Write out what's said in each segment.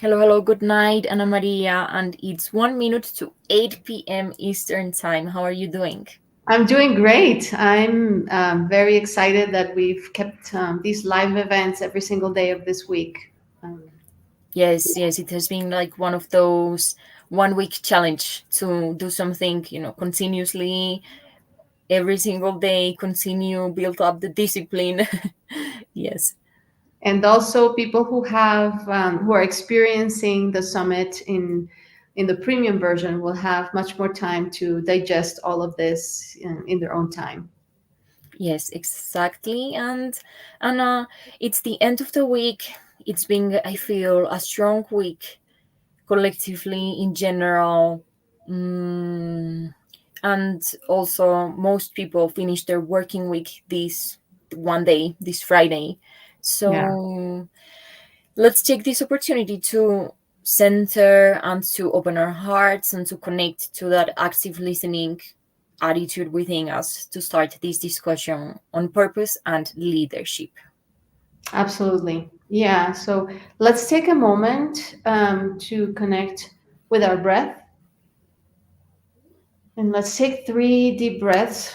Hello, hello, good night, Anamaria, and it's 1 minute to 8 p.m. Eastern Time. How are you doing? I'm doing great. I'm very excited that we've kept these live events every single day of this week. Um, Yes, yes, it has been like one of those 1 week challenge to do something, continuously every single day, continue, build up the discipline. Yes, and also people who are experiencing the summit in the premium version will have much more time to digest all of this in their own time. yes, exactly. And it's the end of the week. It's been, I feel, a strong week collectively in general. Mm, and also, most people finish their working week this one day, this Friday. Yeah, So let's take this opportunity to center and to open our hearts and to connect to that active listening attitude within us to start this discussion on purpose and leadership. absolutely. Yeah, so let's take a moment to connect with our breath, and let's take 3 deep breaths.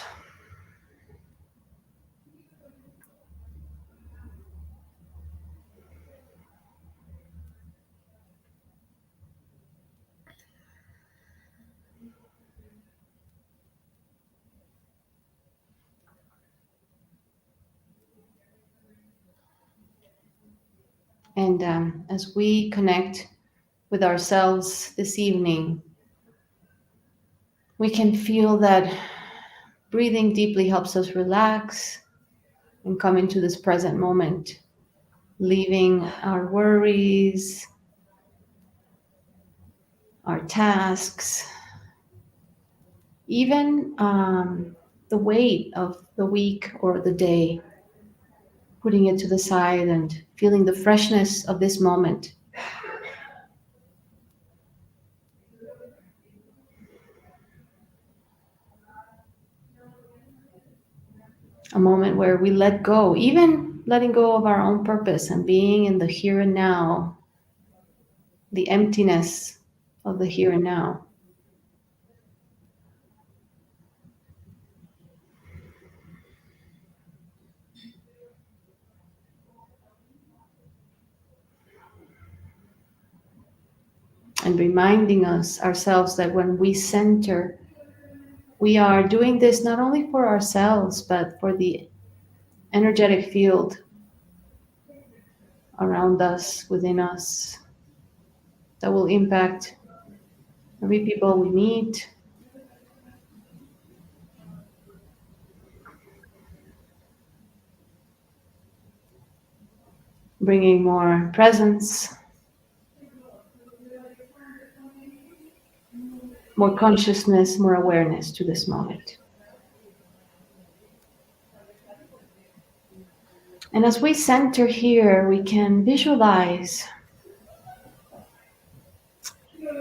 And as we connect with ourselves this evening, we can feel that breathing deeply helps us relax and come into this present moment, leaving our worries, our tasks, even the weight of the week or the day, putting it to the side and feeling the freshness of this moment. A moment where we let go, even letting go of our own purpose and being in the here and now, the emptiness of the here and now. And reminding us ourselves that when we center, we are doing this not only for ourselves, but for the energetic field around us, within us, that will impact every people we meet, bringing more presence, more consciousness, more awareness to this moment. And as we center here, we can visualize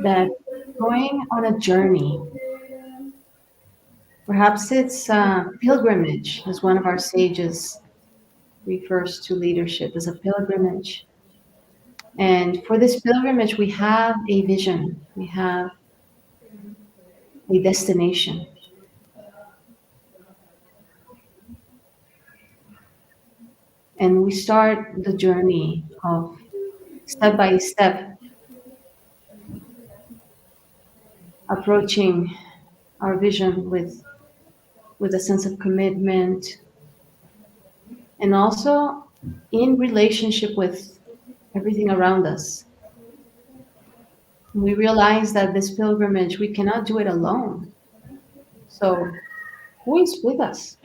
that going on a journey. Perhaps it's a pilgrimage, as one of our sages refers to leadership as a pilgrimage. And for this pilgrimage, we have a vision, we have a destination. And we start the journey of step by step approaching our vision with a sense of commitment and also in relationship with everything around us. We realize that this pilgrimage, we cannot do it alone. So, who is with us?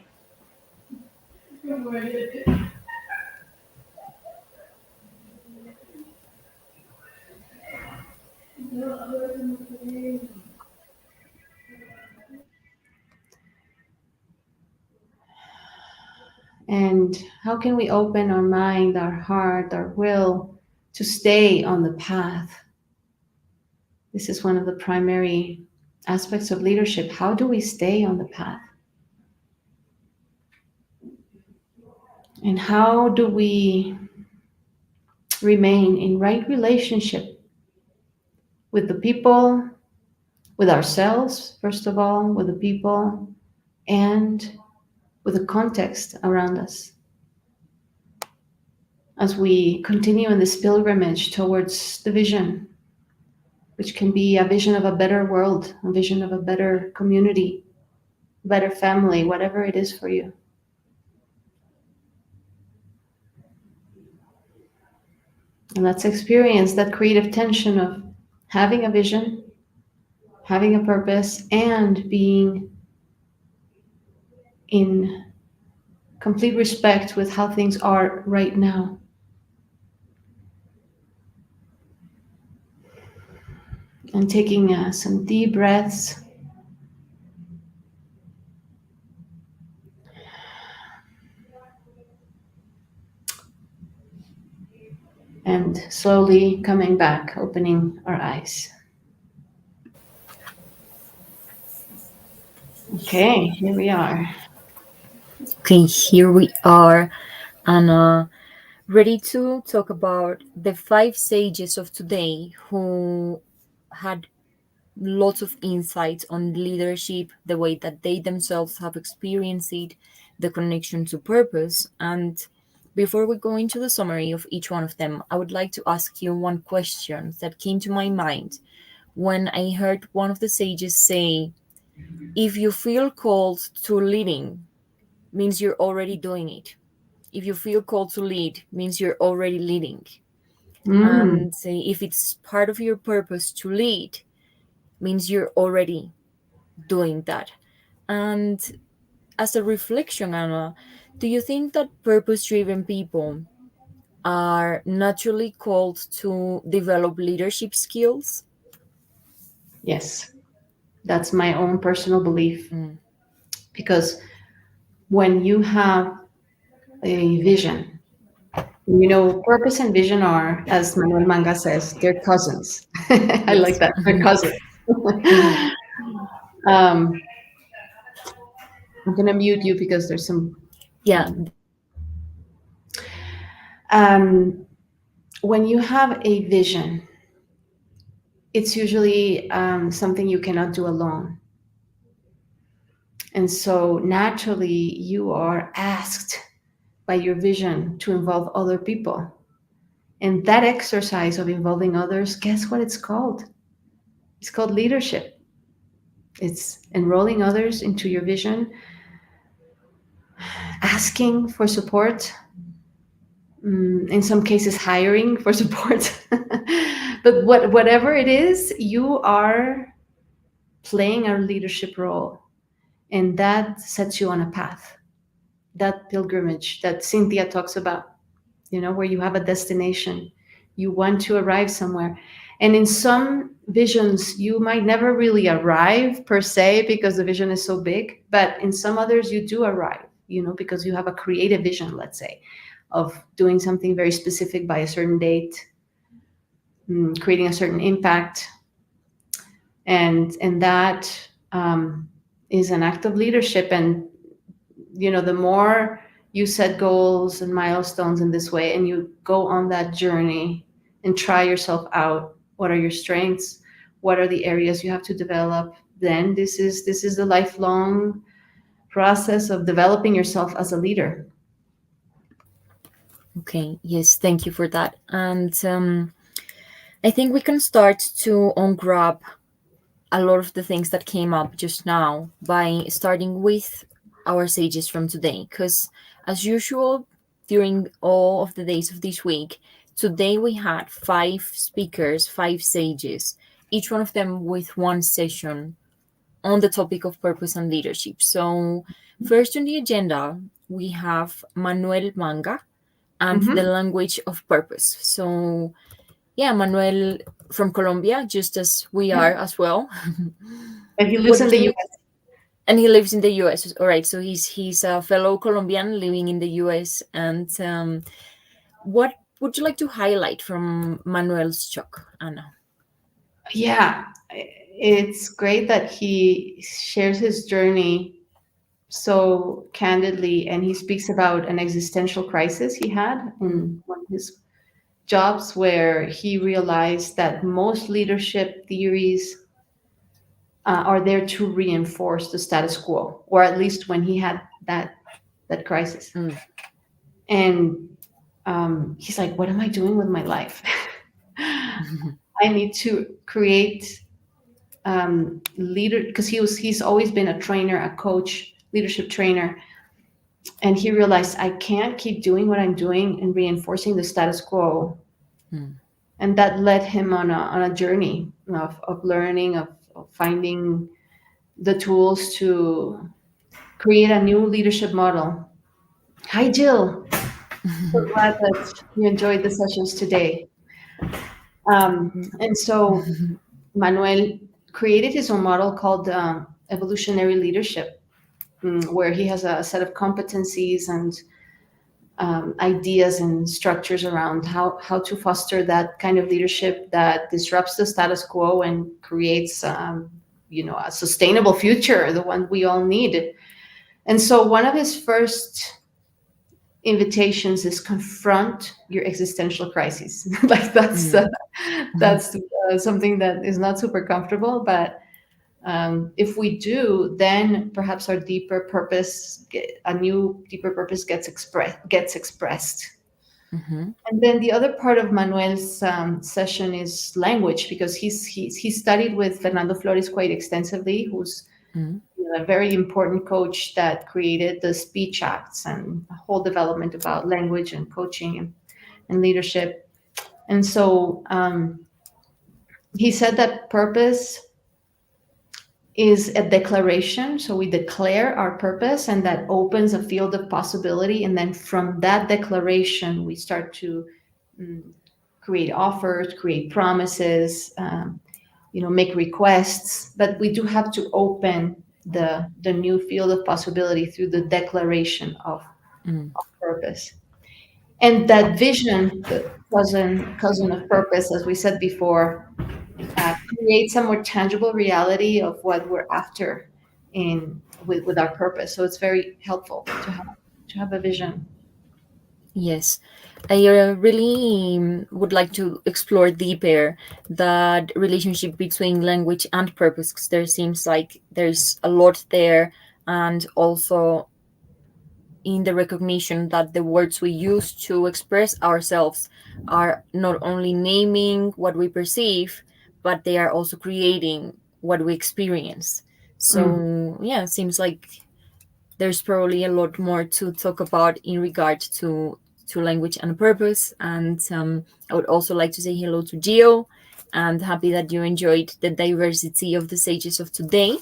And how can we open our mind, our heart, our will to stay on the path? This is one of the primary aspects of leadership. How do we stay on the path? And how do we remain in right relationship with the people, with ourselves, first of all, with the people, and with the context around us as we continue in this pilgrimage towards the vision, which can be a vision of a better world, a vision of a better community, better family, whatever it is for you. And let's experience that creative tension of having a vision, having a purpose, and being in complete respect with how things are right now. And taking some deep breaths and slowly coming back, opening our eyes. Okay, here we are. Okay, here we are, Anna, ready to talk about the five sages of today who had lots of insights on leadership, the way that they themselves have experienced it, the connection to purpose. And before we go into the summary of each one of them, I would like to ask you one question that came to my mind when I heard one of the sages say, if you feel called to leading, means you're already doing it. If you feel called to lead, means you're already leading. Mm, And say if it's part of your purpose to lead, means you're already doing that. And as a reflection, Anna, do you think that purpose driven people are naturally called to develop leadership skills? yes, that's my own personal belief. Mm, Because when you have a vision, you know, purpose and vision are, as Manuel Manga says, they're cousins. I like yes. that. They're cousins. Mhm. um, I'm going to mute you because there's some. Yeah. Um, um, when you have a vision, it's usually something you cannot do alone. And so naturally, you are asked by your vision to involve other people. And that exercise of involving others, guess what it's called? It's called leadership. It's enrolling others into your vision, asking for support, in some cases, hiring for support. But whatever it is, you are playing a leadership role, and that sets you on a path. That pilgrimage that Cynthia talks about, you know, where you have a destination, you want to arrive somewhere. And in some visions, you might never really arrive per se because the vision is so big, but in some others, you do arrive, you know, because you have a creative vision, let's say, of doing something very specific by a certain date, creating a certain impact. And that is an act of leadership. And you know, the more you set goals and milestones in this way and you go on that journey and try yourself out, what are your strengths, what are the areas you have to develop, then this is the lifelong process of developing yourself as a leader. Okay. Yes. Thank you for that. And I think we can start to ungrab a lot of the things that came up just now by starting with our sages from today. Because, as usual, during all of the days of this week, today we had five speakers, five sages, each one of them with one session on the topic of purpose and leadership. So, first on the agenda, we have Manuel Manga and the Hmm. language of purpose. So, yeah, Manuel from Colombia, just as we Yeah. are as well. And he lives What in would the you like? US. And he lives in the U.S. All right, so he's a fellow Colombian living in the U.S. And what would you like to highlight from Manuel's talk, Anna? Yeah, it's great that he shares his journey so candidly, and he speaks about an existential crisis he had Mm, in one of his jobs where he realized that most leadership theories are there to reinforce the status quo, or at least when he had that crisis. Mm. And he's like, "What am I doing with my life? I need to create leader," because he's always been a trainer, a coach, leadership trainer, and he realized I can't keep doing what I'm doing and reinforcing the status quo, Mm. and that led him on a journey of learning, of finding the tools to create a new leadership model. Hi, Jill. So glad that you enjoyed the sessions today. And so Manuel created his own model called evolutionary leadership, where he has a set of competencies and ideas and structures around how to foster that kind of leadership that disrupts the status quo and creates, a sustainable future, the one we all need. And so one of his first invitations is confront your existential crises. Like Mm. that's something that is not super comfortable, but if we do, then perhaps our a new deeper purpose gets expressed. Mhm. And then the other part of Manuel's session is language, because he studied with Fernando Flores quite extensively, who's Mm. a very important coach that created the speech acts and a whole development about language and coaching and leadership. And so he said that purpose is a declaration. So we declare our purpose, and that opens a field of possibility. And then from that declaration, we start to mm, create offers, create promises, make requests. But we do have to open the new field of possibility through the declaration Mm. of purpose. And that vision, the cousin of purpose, as we said before, creates a more tangible reality of what we're after in with our purpose. So it's very helpful to have a vision. Yes, I really would like to explore deeper that relationship between language and purpose, because there seems like there's a lot there, and also in the recognition that the words we use to express ourselves are not only naming what we perceive, but they are also creating what we experience. Mm. So, yeah, it seems like there's probably a lot more to talk about in regard to language and purpose. And I would also like to say hello to Gio, and happy that you enjoyed the diversity of the sages of today.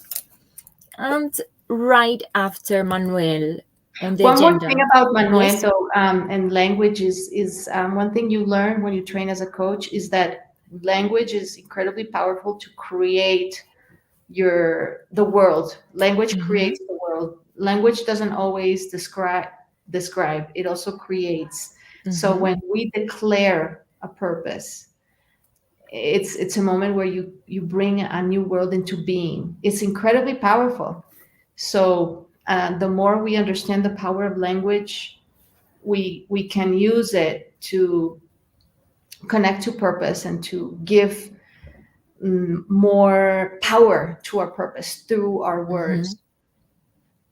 And right after Manuel on the One more thing agenda. about Manuel, Yes. though, and language is one thing you learn when you train as a coach is that language is incredibly powerful to create the world. Language Mm-hmm. creates the world. Language doesn't always describe, it also creates. So Mm-hmm. when we declare a purpose, it's a moment where you bring a new world into being. It's incredibly powerful. So the more we understand the power of language, we can use it to connect to purpose and to give more power to our purpose through our Mm-hmm. words.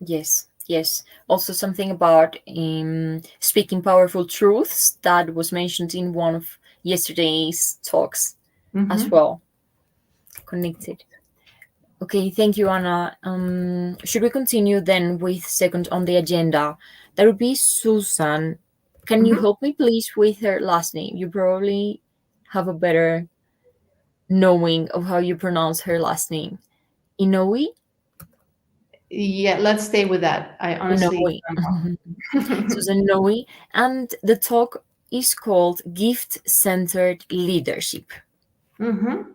Yes. Yes. Also, something about speaking powerful truths that was mentioned in one of yesterday's talks as Hmm. well. Connected. Okay, thank you, Anna. Should we continue then with second on the agenda? That would be Susan. Can you Hmm. help me, please, with her last name? You probably have a better knowing of how you pronounce her last name. Inoue? Yeah, let's stay with that. I honestly Inoue. don't know. Susan Inoue. And the talk is called Gift Centered Leadership. Hmm.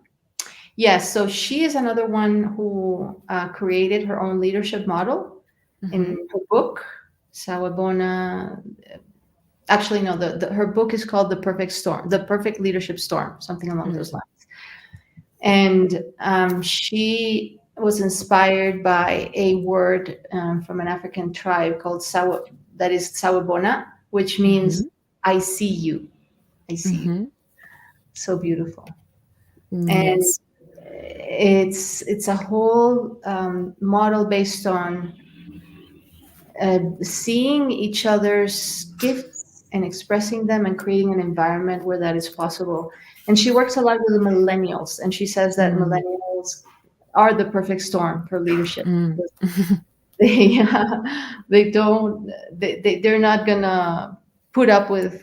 Yes, so she is another one who created her own leadership model in Mm-hmm. her book, Sawabona. Actually, no, her book is called The Perfect Leadership Storm, something along those lines. And she was inspired by a word from an African tribe called that is Sawabona, which means Mm-hmm. I see you. I see you. Mm-hmm. So beautiful. And Yes. it's a whole model based on seeing each other's gifts and expressing them and creating an environment where that is possible. And she works a lot with the millennials, and she says that Mm. millennials are the perfect storm for leadership. Mm. They they don't they're not gonna put up with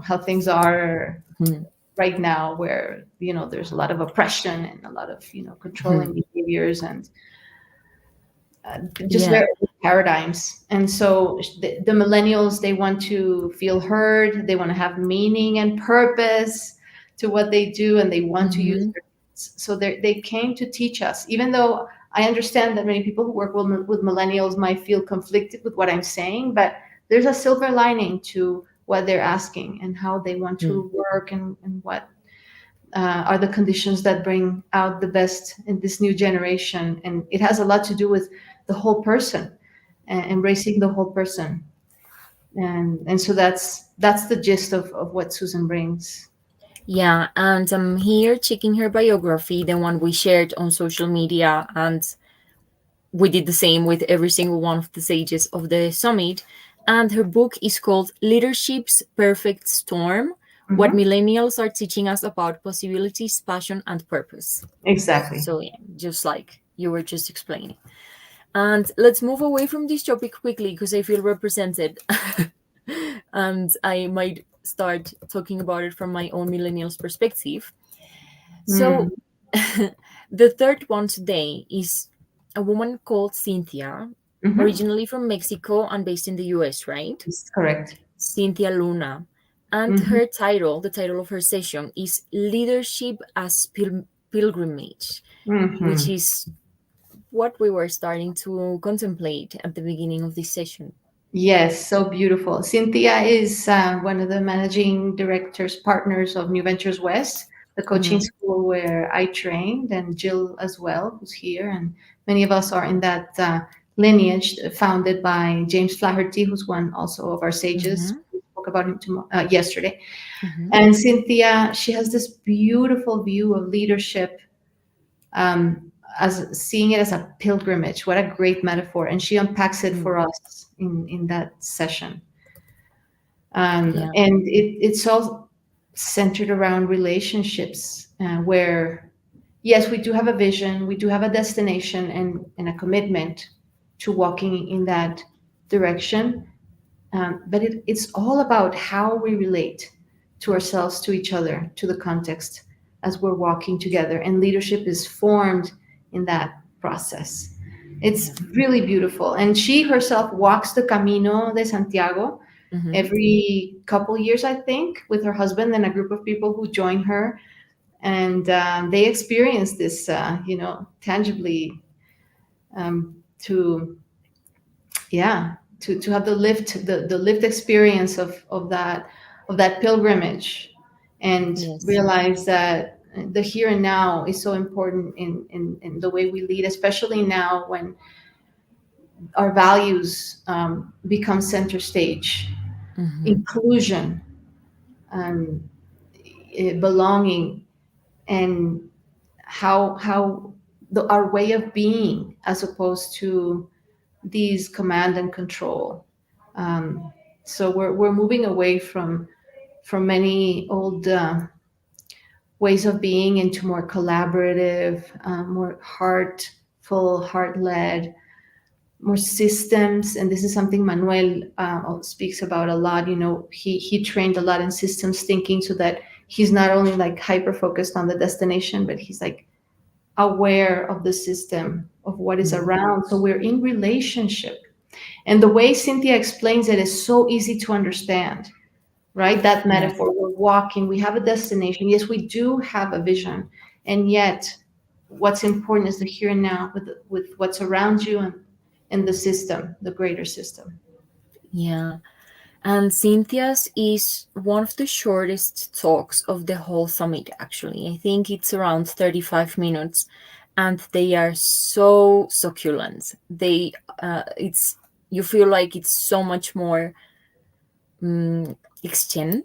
how things are Mm. right now, where there's a lot of oppression and a lot of controlling Mm. behaviors and just Yeah. very old paradigms. And so the millennials, they want to feel heard, they want to have meaning and purpose to what they do, and they want to use Mm-hmm. their so they came to teach us, even though I understand that many people who work with millennials might feel conflicted with what I'm saying, but there's a silver lining to what they're asking and how they want Mm. to work, and what are the conditions that bring out the best in this new generation. And it has a lot to do with the whole person, and embracing the whole person. And so that's the gist of what Susan brings. Yeah, and I'm here checking her biography, the one we shared on social media, and we did the same with every single one of the sages of the summit. And her book is called Leadership's Perfect Storm: What Hmm. Millennials Are Teaching Us About Possibilities, Passion, and Purpose. Exactly. So, yeah, just like you were just explaining. And let's move away from this topic quickly because I feel represented. And I might start talking about it from my own millennials perspective. So, Mm. the third one today is a woman called Cynthia, Hmm. originally from Mexico and based in the US, right? It's correct. Cynthia Luna. And Hmm. her title, the title of her session, is Leadership as Pilgrimage, which Hmm. is what we were starting to contemplate at the beginning of this session. Yes, so beautiful. Cynthia is one of the managing directors, partners of New Ventures West, the coaching Mm-hmm. school where I trained, and Jill as well, who's here. And many of us are in that lineage, founded by James Flaherty, who's one also of our sages. Mm-hmm. We spoke about him yesterday. Mm-hmm. And Cynthia, she has this beautiful view of leadership, as seeing it as a pilgrimage. What a great metaphor! And she unpacks it Mm. for us in that session. Yeah. And it's all centered around relationships, where yes, we do have a vision, we do have a destination, and a commitment to walking in that direction. But it's all about how we relate to ourselves, to each other, to the context as we're walking together. And leadership is formed in that process. Yeah. It's really beautiful. And she herself walks the Camino de Santiago Mm-hmm. every couple years, I think, with her husband and a group of people who join her. And they experience this, tangibly, to yeah, to have the lived experience of that pilgrimage, and Yes. realize that the here and now is so important in the way we lead, especially now when our values become center stage. Mm-hmm. Inclusion, um, belonging, and how our way of being, as opposed to these command and control. Um, so we're moving away from many old ways of being into more collaborative, more heartful, heart-led, more systems. And this is something Manuel speaks about a lot. He trained a lot in systems thinking, so that he's not only like hyper focused on the destination, but he's like aware of the system, of what is Mm. around. So we're in relationship. And the way Cynthia explains it is so easy to understand, right? That Yes. metaphor, we're walking, we have a destination. Yes, we do have a vision. And yet, what's important is the here and now, with what's around you, and the system, the greater system. Yeah. And Cynthia's is one of the shortest talks of the whole summit, actually. I think it's around 35 minutes, and they are so succulent. It's, you feel like it's so much more extend.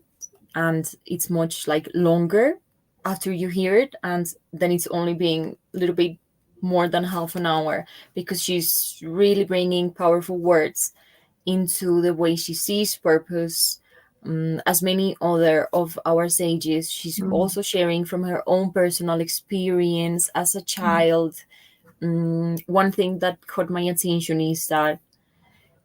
and it's much like longer after you hear it, and then it's only being a little bit more than half an hour, because she's really bringing powerful words into the way she sees purpose. As many other of our sages, she's Mm. also sharing from her own personal experience as a child. One thing that caught my attention is that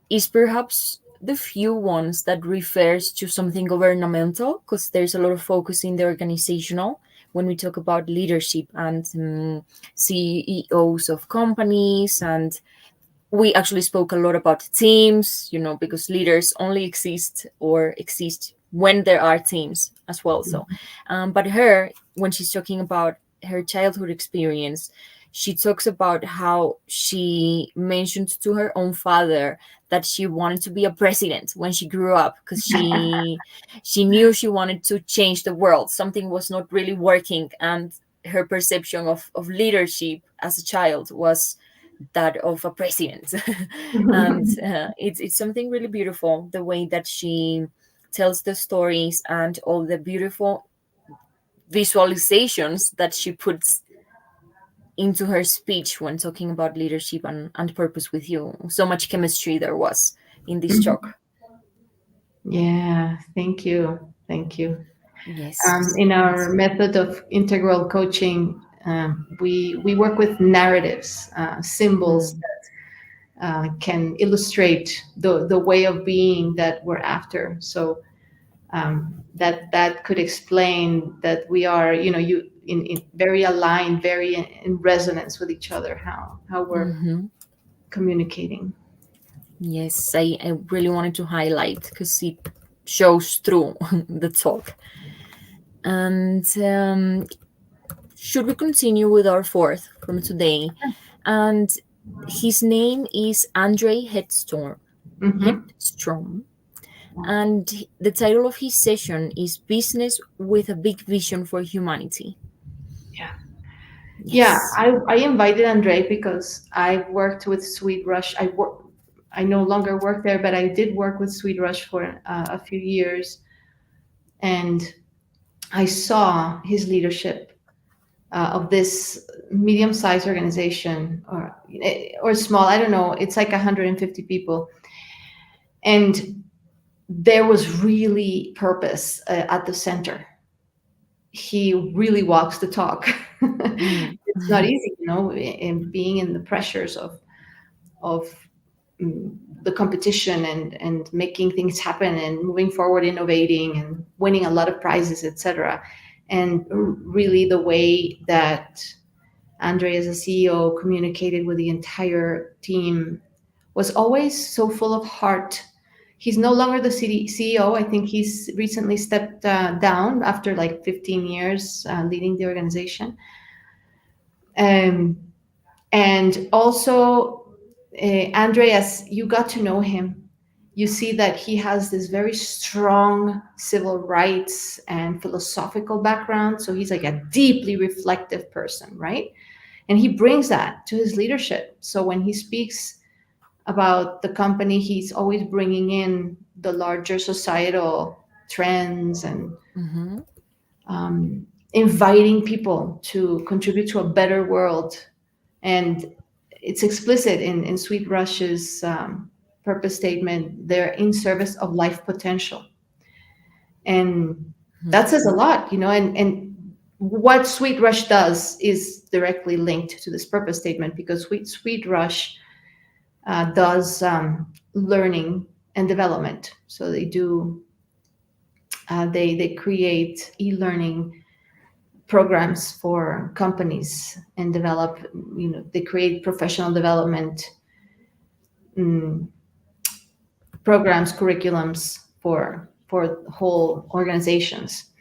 is perhaps the few ones that refers to something governmental, because there's a lot of focus in the organizational when we talk about leadership and CEOs of companies. And we actually spoke a lot about teams, because leaders only exist when there are teams as well. So, but her, when she's talking about her childhood experience, she talks about how she mentioned to her own father that she wanted to be a president when she grew up, because she knew she wanted to change the world. Something was not really working, and her perception of leadership as a child was that of a president. And it's something really beautiful, the way that she tells the stories and all the beautiful visualizations that she puts into her speech when talking about leadership and purpose with you. So much chemistry there was in this talk. Yeah, thank you. Thank you. Yes. In our method of integral coaching, we work with narratives, symbols Mm. that can illustrate the way of being that we're after. So that could explain that we are, you in very aligned, very in resonance with each other. How we're Hmm. communicating. Yes, I really wanted to highlight because it shows through the talk. And should we continue with our fourth from today? And his name is Andre Headstrom. Mm-hmm. Headstrom. And the title of his session is Business with a Big Vision for Humanity. Yeah. Yeah, Yes. I invited Andre because I worked with Sweet Rush. I no longer work there, but I did work with Sweet Rush for a few years, and I saw his leadership of this medium-sized organization, or small. I don't know. It's like 150 people, and there was really purpose at the center. He really walks the talk. Mm. It's not easy, in being in the pressures of the competition and making things happen and moving forward, innovating and winning a lot of prizes, etc. And really, the way that Andre, as a CEO, communicated with the entire team was always so full of heart. He's no longer the CEO. I think he's recently stepped down after like 15 years leading the organization. Um, and also, Andre, as you got to know him, you see that he has this very strong civil rights and philosophical background. So he's like a deeply reflective person, right? And he brings that to his leadership. So when he speaks about the company, he's always bringing in the larger societal trends and Mm-hmm. inviting people to contribute to a better world. And it's explicit in Sweet Rush's purpose statement. They're in service of life potential. And that says a lot, and what Sweet Rush does is directly linked to this purpose statement, because Sweet Rush does learning and development. So they do they create e-learning programs for companies and develop, they create professional development mm, programs, curriculums for whole organizations,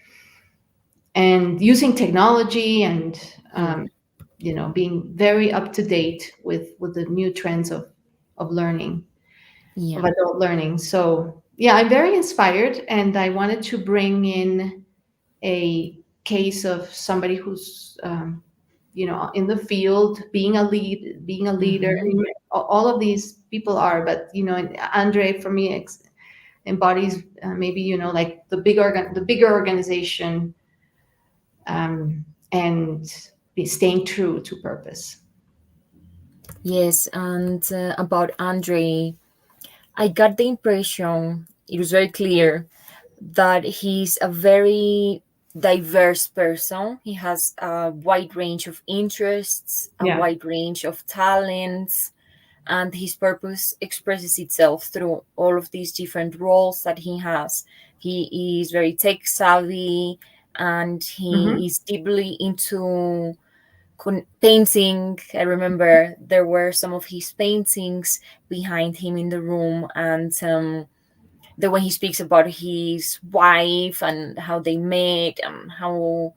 and using technology and Mm. being very up to date with the new trends of learning, of Yeah. adult learning. So yeah, I'm very inspired, and I wanted to bring in a case of somebody who's in the field, being a leader. Mm-hmm. All of these people are, but Andre, for me, embodies maybe like the bigger organization, and be staying true to purpose. Yes, and about Andre, I got the impression, it was very clear, that he's a very diverse person. He has a wide range of interests, a Yeah. wide range of talents, and his purpose expresses itself through all of these different roles that he has. He is very tech savvy, and Hmm. he is deeply into painting. I remember there were some of his paintings behind him in the room, and the way he speaks about his wife and how they met and how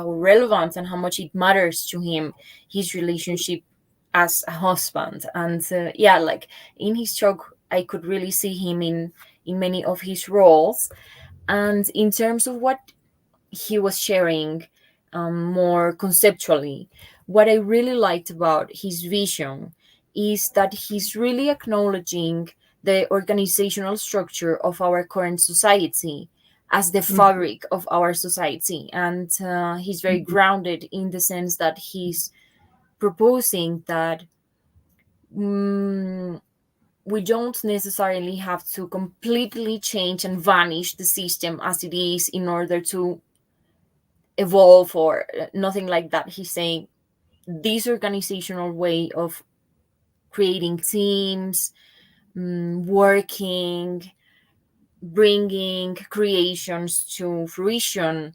relevant and how much it matters to him, his relationship as a husband. And yeah, like in his talk I could really see him in many of his roles. And in terms of what he was sharing, more conceptually, what I really liked about his vision is that he's really acknowledging the organizational structure of our current society as the fabric of our society. And he's very grounded in the sense that he's proposing that mm, we don't necessarily have to completely change and vanish the system as it is in order to evolve, or nothing like that. He's saying this organizational way of creating teams, working, bringing creations to fruition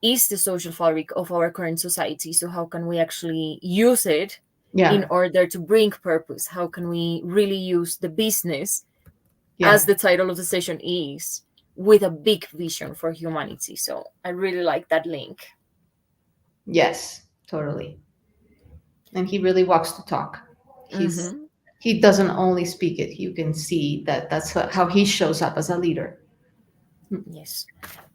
is the social fabric of our current society. So, how can we actually use it in Yeah. order to bring purpose? How can we really use the business, as Yeah. the title of the session is, with a big vision for humanity? So, I really like that link. Yes, totally. And he really walks the talk. Hmm. He doesn't only speak it. You can see that that's how he shows up as a leader. Yes,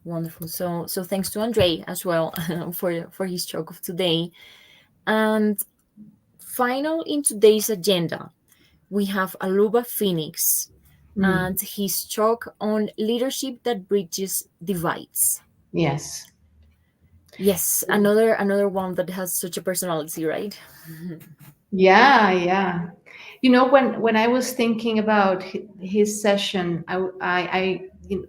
wonderful. So thanks to Andre as well for his talk of today. And final in today's agenda, we have Aluba Phoenix Mm. and his talk on leadership that bridges divides. Yes. Yes, another one that has such a personality, right? Yeah, yeah. When I was thinking about his session,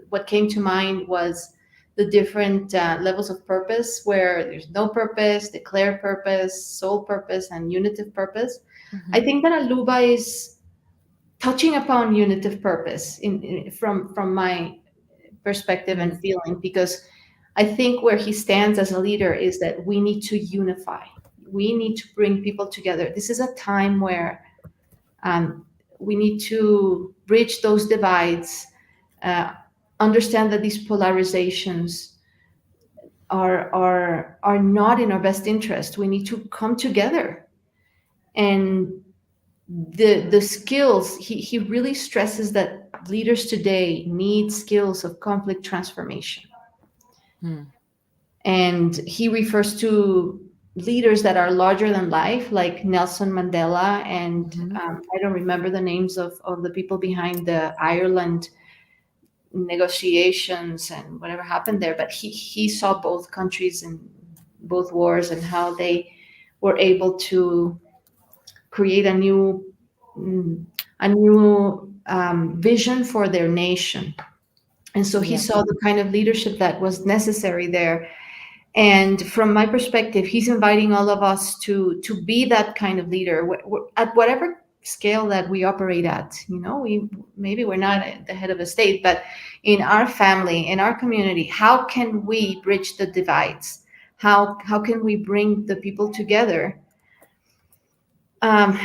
what came to mind was the different levels of purpose, where there's no purpose, declared purpose, sole purpose, and unitive purpose. I Hmm. think that Aluba is touching upon unitive purpose from my perspective and Mm. feeling, because I think where he stands as a leader is that we need to unify. We need to bring people together. This is a time where um, we need to bridge those divides, uh, understand that these polarizations are not in our best interest. We need to come together, and the skills he really stresses that leaders today need skills of conflict transformation. Mm. And he refers to leaders that are larger than life, like Nelson Mandela, and Hmm. I don't remember the names of the people behind the Ireland negotiations and whatever happened there, but he saw both countries and both wars and how they were able to create mm, a new vision for their nation. And so he Yeah. saw the kind of leadership that was necessary there. And from my perspective, he's inviting all of us to be that kind of leader at whatever scale that we operate at. We maybe we're not at the head of a state, but in our family, in our community, how can we bridge the divides? How can we bring the people together? Um,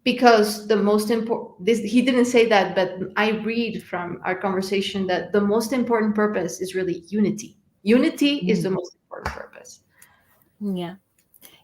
because the most important, this he didn't say that, but I read from our conversation that the most important purpose is really unity. Unity is the Mm. most important purpose. Yeah.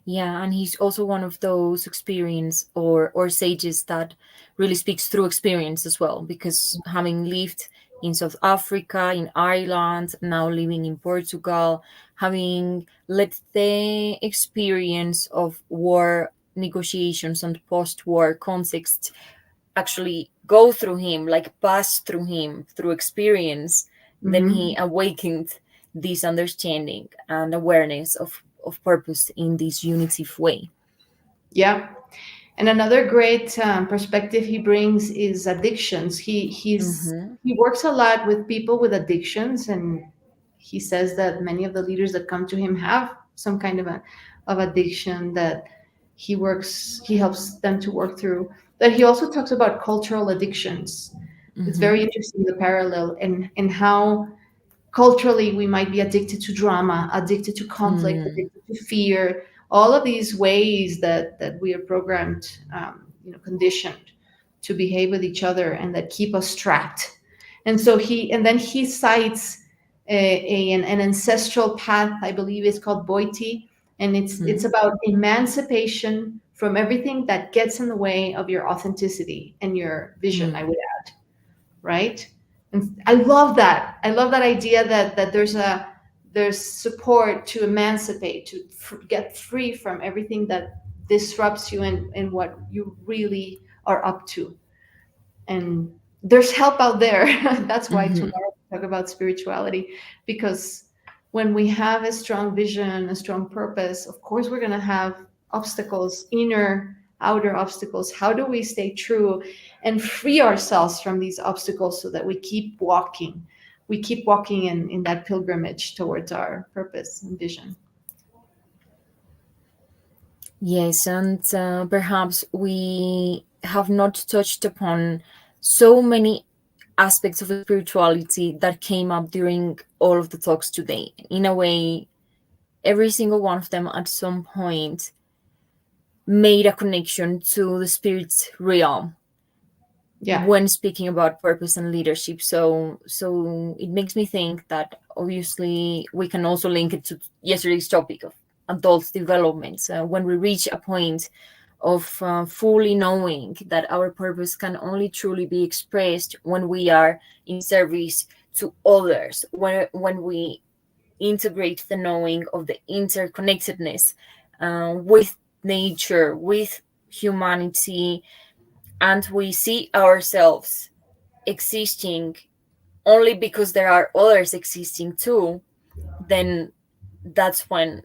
Yeah, and he's also one of those experience or sages that really speaks through experience as well, because having lived in South Africa, in Ireland, now living in Portugal, having led the experience of war negotiations and post-war context, actually go through him, like pass through him through experience, then he Hmm. awakened this understanding and awareness of purpose in this unitive way. Yeah. And another great perspective he brings is addictions. Mm-hmm. He works a lot with people with addictions, and he says that many of the leaders that come to him have some kind of addiction that he helps them to work through. But he also talks about cultural addictions. It's Mm-hmm. very interesting, the parallel, and how culturally we might be addicted to drama, addicted to conflict, Mm-hmm. addicted to fear, all of these ways that we are programmed, conditioned to behave with each other, and that keep us trapped. And then he cites an ancestral path, I believe it's called boiti, and it's about emancipation from everything that gets in the way of your authenticity and your vision, I Mm-hmm. would, right? And I love that. I love that idea that there's support to emancipate, to get free from everything that disrupts you and what you really are up to. And there's help out there. That's why Mm-hmm. tomorrow we talk about spirituality, because when we have a strong vision, a strong purpose, of course we're going to have obstacles, inner, outer obstacles. How do we stay true and free ourselves from these obstacles so that we keep walking? We keep walking in that pilgrimage towards our purpose and vision. Yes, and perhaps we have not touched upon so many aspects of spirituality that came up during all of the talks today. In a way, every single one of them at some point made a connection to the spirit's realm Yeah. when speaking about purpose and leadership. So it makes me think that obviously we can also link it to yesterday's topic of adult development. When we reach a point of fully knowing that our purpose can only truly be expressed when we are in service to others, when we integrate the knowing of the interconnectedness with nature, with humanity, and we see ourselves existing only because there are others existing too, then that's when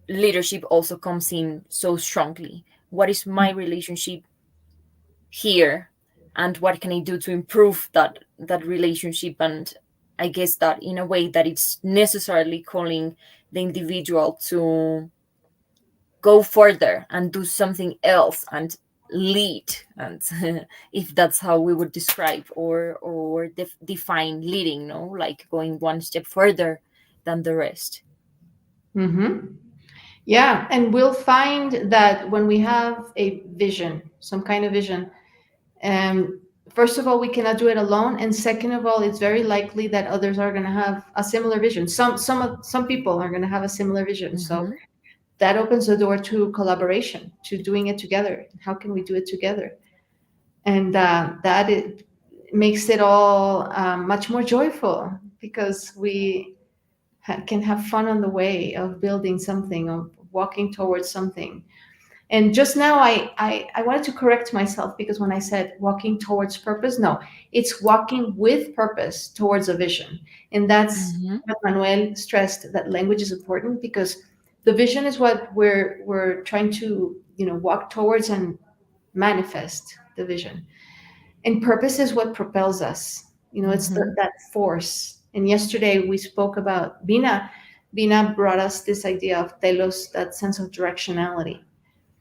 leadership also comes in so strongly. What is my relationship here, and what can I do to improve that relationship? And I guess that in a way that it's necessarily calling the individual to go further and do something else and lead, and if that's how we would describe or define leading, no, like going one step further than the rest. Mm-hmm. Yeah, and we'll find that when we have a vision, some kind of vision, Um, first of all, we cannot do it alone, and second of all, it's very likely that others are going to have a similar vision. Some people are going to have a similar vision, so Mm-hmm. that opens the door to collaboration, to doing it together. How can we do it together? And that it makes it all much more joyful, because we can have fun on the way of building something, of walking towards something. And just now, I wanted to correct myself, because when I said walking towards purpose, no, it's walking with purpose towards a vision. And that's Mm-hmm. what Manuel stressed, that language is important, because the vision is what we're trying to, walk towards and manifest the vision. And purpose is what propels us. It's Mm-hmm. that force. And yesterday we spoke about Bina. Bina brought us this idea of telos, that sense of directionality.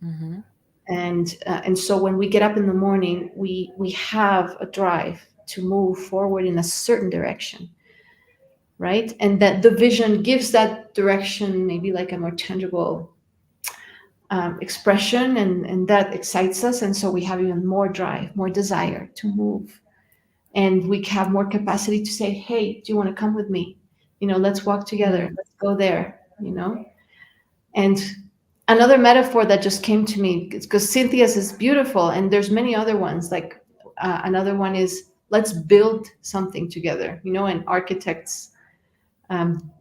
Mm-hmm. And so when we get up in the morning, we have a drive to move forward in a certain direction, right? And that the vision gives that direction maybe like a more tangible expression, and that excites us, and so we have even more drive, more desire to move, and we have more capacity to say, hey, do you want to come with me? Let's walk together, let's go there. And another metaphor that just came to me, because Cynthia's is beautiful, and there's many other ones. Like another one is, let's build something together. And architects um,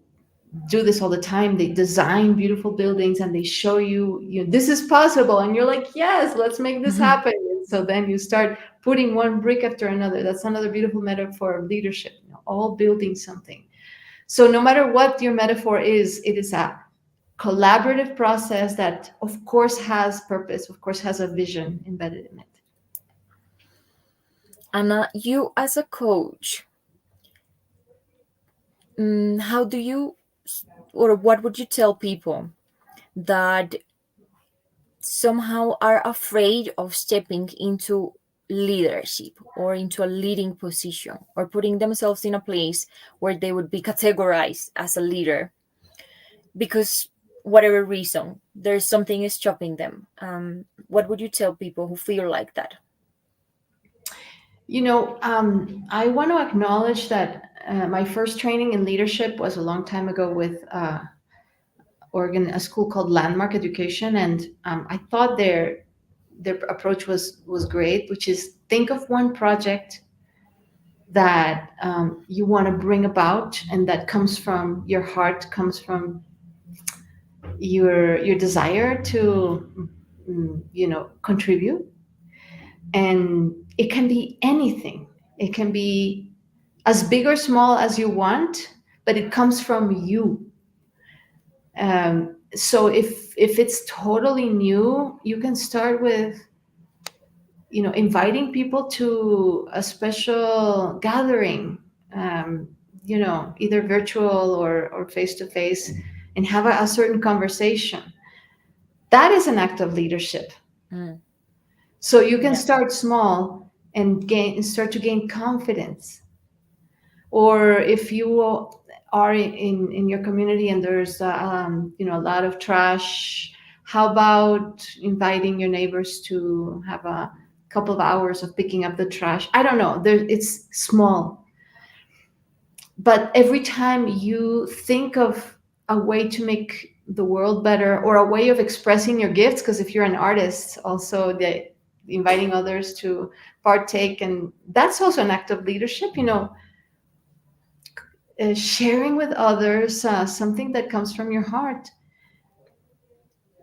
do this all the time. They design beautiful buildings, and they show you, this is possible, and you're like, yes, let's make this Mm-hmm. happen. So then you start putting one brick after another. That's another beautiful metaphor of leadership, all building something. So no matter what your metaphor is, it is a collaborative process that, of course, has purpose, of course, has a vision embedded in it. Anna, you as a coach, how do you, or what would you tell people that somehow are afraid of stepping into leadership or into a leading position or putting themselves in a place where they would be categorized as a leader because whatever reason there's something stopping them? What would you tell people who feel like that? I want to acknowledge that my first training in leadership was a long time ago with a school called Landmark Education, and I thought their approach was great, which is think of one project that you want to bring about, and that comes from your heart, comes from your desire to contribute, and it can be anything. It can be as big or small as you want, but it comes from you. So if it's totally new, you can start with inviting people to a special gathering, um, either virtual or face to face, and have a certain conversation. That is an act of leadership. Mm, So you can yeah. start small and start to gain confidence. Or if you are in your community and there's a lot of trash, how about inviting your neighbors to have a couple of hours of picking up the trash? I don't know, it's small, but every time you think of a way to make the world better, or a way of expressing your gifts, because if you're an artist also, inviting others to partake, and that's also an act of leadership, sharing with others something that comes from your heart.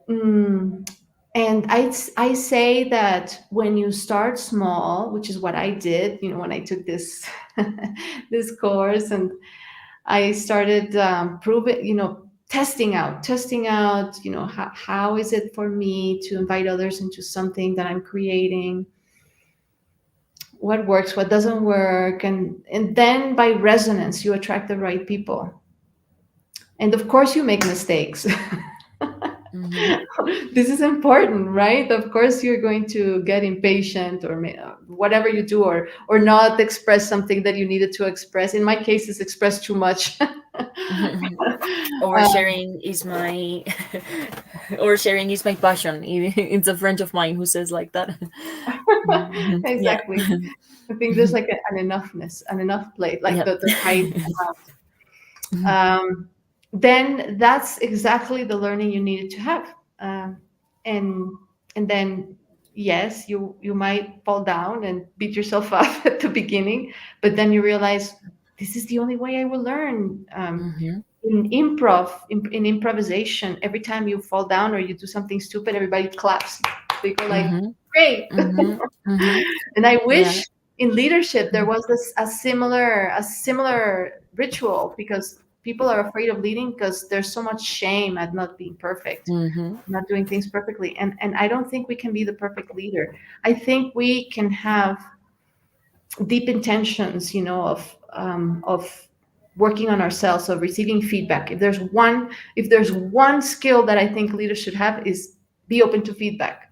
Mm. And I say that when you start small, which is what I did, when I took this this course, and I started proving, testing out, how is it for me to invite others into something that I'm creating, what works, what doesn't work, and then by resonance, you attract the right people. And of course, you make mistakes. Hmm. This is important, right? Of course, you're going to get impatient, or whatever you do, or not express something that you needed to express. In my case, it's expressed too much. Um, Oversharing is my oversharing is my passion. It's a friend of mine who says like that. Mhm. Yeah. exactly. I think there's like an enoughness, an enough plate, like Yeah. the right amount. Then that's exactly the learning you needed to have. And and then yes, you might fall down and beat yourself up at the beginning, but then you realize this is the only way I will learn. Hmm. In improvisation, every time you fall down or you do something stupid, everybody claps. They go like, Hmm. great. Hmm. Hmm. And I Yeah. wish in leadership there was a similar ritual, because people are afraid of leading because there's so much shame at not being perfect, Hmm. not doing things perfectly. And I don't think we can be the perfect leader. I think we can have deep intentions, of working on ourselves, of receiving feedback. If there's one skill that I think leaders should have, is be open to feedback.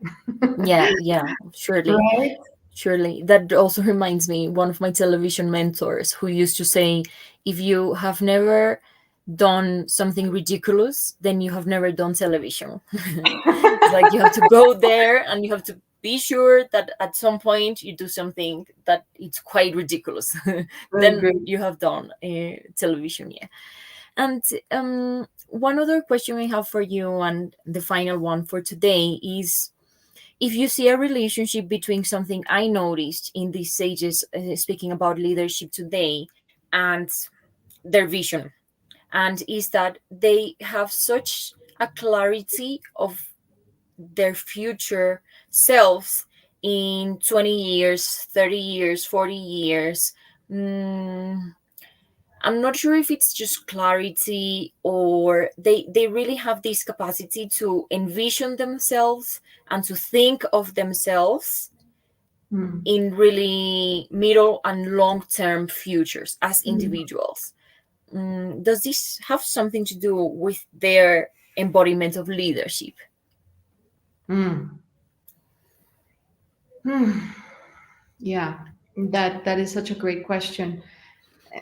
Yeah. Yeah. Surely. Right? Surely. That also reminds me, one of my television mentors who used to say, if you have never done something ridiculous, then you have never done television. It's like you have to go there and you have to be sure that at some point you do something that it's quite ridiculous. I Then agree. you have done television, yeah. And one other question I have for you, and the final one for today, is if you see a relationship between something I noticed in these sages speaking about leadership today and their vision, and is that they have such a clarity of their future selves, in 20 years, 30 years, 40 years. Mm, I'm not sure if it's just clarity, or they really have this capacity to envision themselves and to think of themselves Mm. in really middle and long term futures as Mm. individuals. Does this have something to do with their embodiment of leadership? Mm. Hmm. Yeah, that is such a great question.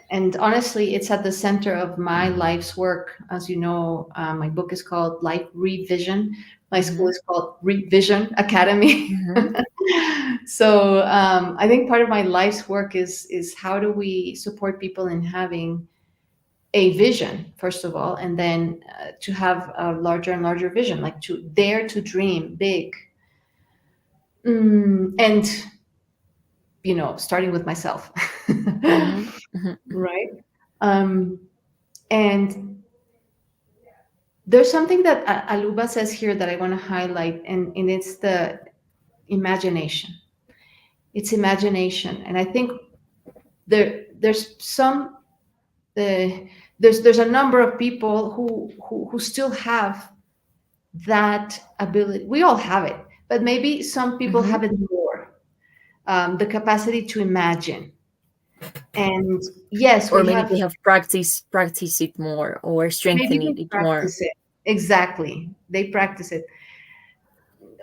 And honestly, it's at the center of my life's work. As you know, my book is called Life Revision. My school Mm-hmm. is called Revision Academy. Mm-hmm. So I think part of my life's work is how do we support people in having a vision, first of all, and then to have a larger and larger vision, like to dare to dream big. And starting with myself. Mm-hmm. Mm-hmm. Right. um, and there's something that Aluba says here that I want to highlight, and it's the imagination. It's imagination, and I think there's some uh, there's a number of people who still have that ability. We all have it, but maybe some people Mm-hmm. have it more. The capacity to imagine, and yes, Or we maybe have. they have practiced it more or Maybe strengthened they it more. practice it. Exactly. They practice it.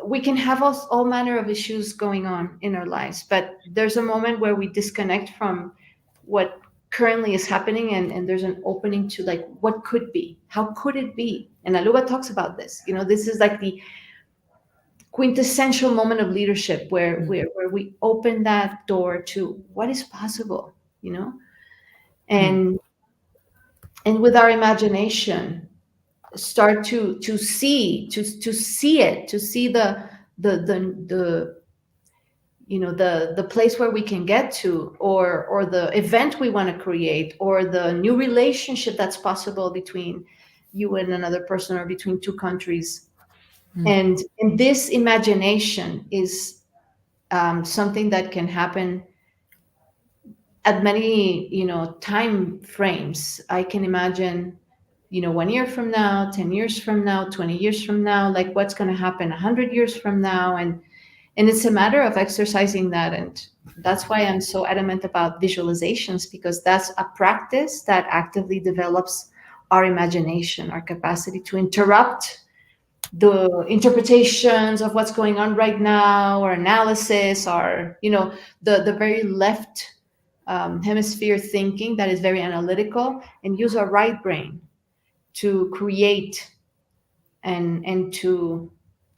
We can have all manner of issues going on in our lives, but there's a moment where we disconnect from what currently is happening, and there's an opening to like what could be. How could it be? And Aluba talks about this. This is like the quintessential moment of leadership where we open that door to what is possible, you know? Mm-hmm. And with our imagination start to see it, to see the the place where we can get to, or the event we want to create, or the new relationship that's possible between you and another person, or between two countries. And this imagination is something that can happen at many time frames. I can imagine 1 year from now, 10 years from now, 20 years from now, like what's going to happen 100 years from now. And it's a matter of exercising that. And that's why I'm so adamant about visualizations, because that's a practice that actively develops our imagination, our capacity to interrupt the interpretations of what's going on right now, or analysis, or the very left hemisphere thinking that is very analytical, and use our right brain to create, and to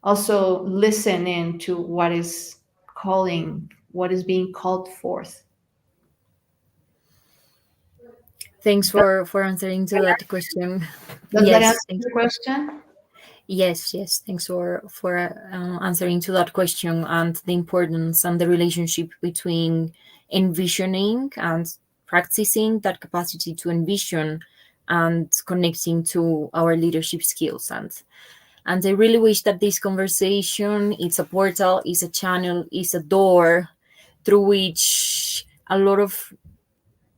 also listen in to what is being called forth. Thanks for answering to that question. Does that answer Yes, thanks. your question? Yes, yes. Thanks for answering to that question, and the importance and the relationship between envisioning and practicing that capacity to envision, and connecting to our leadership skills. And I really wish that this conversation is a portal, is a channel, is a door through which a lot of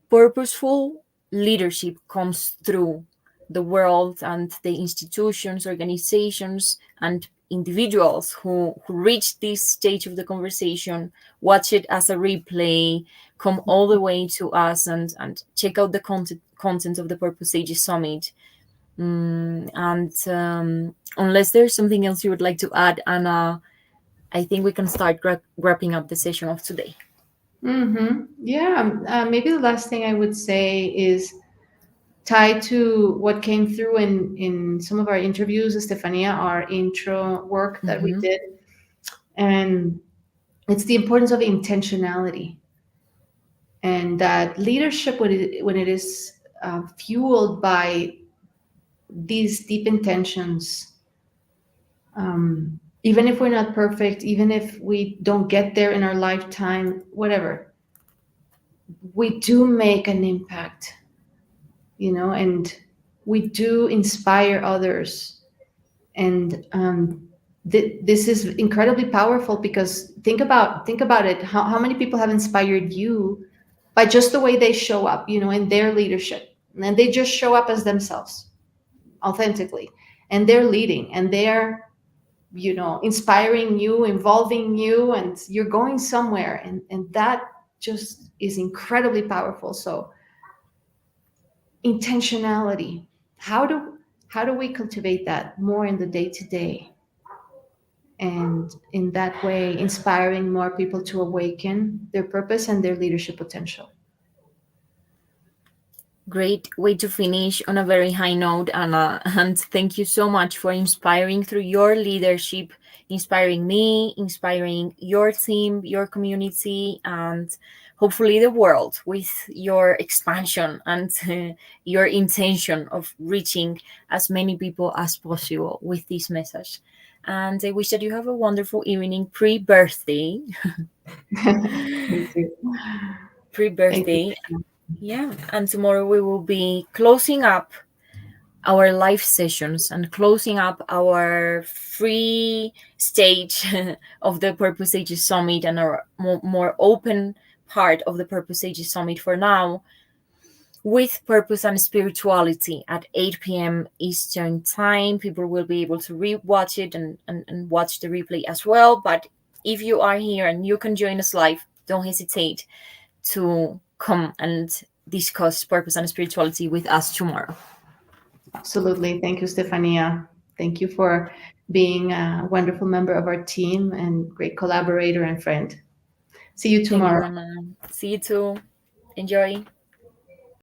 purposeful leadership comes through the world, and the institutions, organizations, and individuals who reach this stage of the conversation, watch it as a replay, come all the way to us, and check out the content of the Purpose Ages Summit. And unless there's something else you would like to add, Anna, I think we can start wrapping up the session of today. Yeah. Maybe the last thing I would say is tied to what came through in some of our interviews, Estefania, our intro work that we Mm-hmm. did. And it's the importance of intentionality, and that leadership, when it is fueled by these deep intentions, even if we're not perfect, even if we don't get there in our lifetime, whatever, we do make an impact, and we do inspire others. And This is incredibly powerful because think about it. How many people have inspired you by just the way they show up, in their leadership, and they just show up as themselves authentically, and they're leading, and they're inspiring you, involving you, and you're going somewhere, and that just is incredibly powerful. So intentionality, how do we cultivate that more in the day to day, and in that way inspiring more people to awaken their purpose and their leadership potential. Great way to finish on a very high note, Anna. And thank you so much for inspiring through your leadership, inspiring me, inspiring your team, your community, and hopefully the world with your expansion and your intention of reaching as many people as possible with this message. And I wish that you have a wonderful evening pre birthday. Me too. Pre Thank birthday. you. Yeah. And tomorrow we will be closing up our live sessions and closing up our free stage of the Purpose Ages Summit and our more open part of the Purpose Ages Summit for now with purpose and spirituality at 8 p.m. Eastern Time. People will be able to re-watch it and watch the replay as well. But if you are here and you can join us live, don't hesitate to come and discuss purpose and spirituality with us tomorrow. Absolutely. Thank you, Stefania. Thank you for being a wonderful member of our team and great collaborator and friend. See you Thank tomorrow. you, Anna. See you too. Enjoy.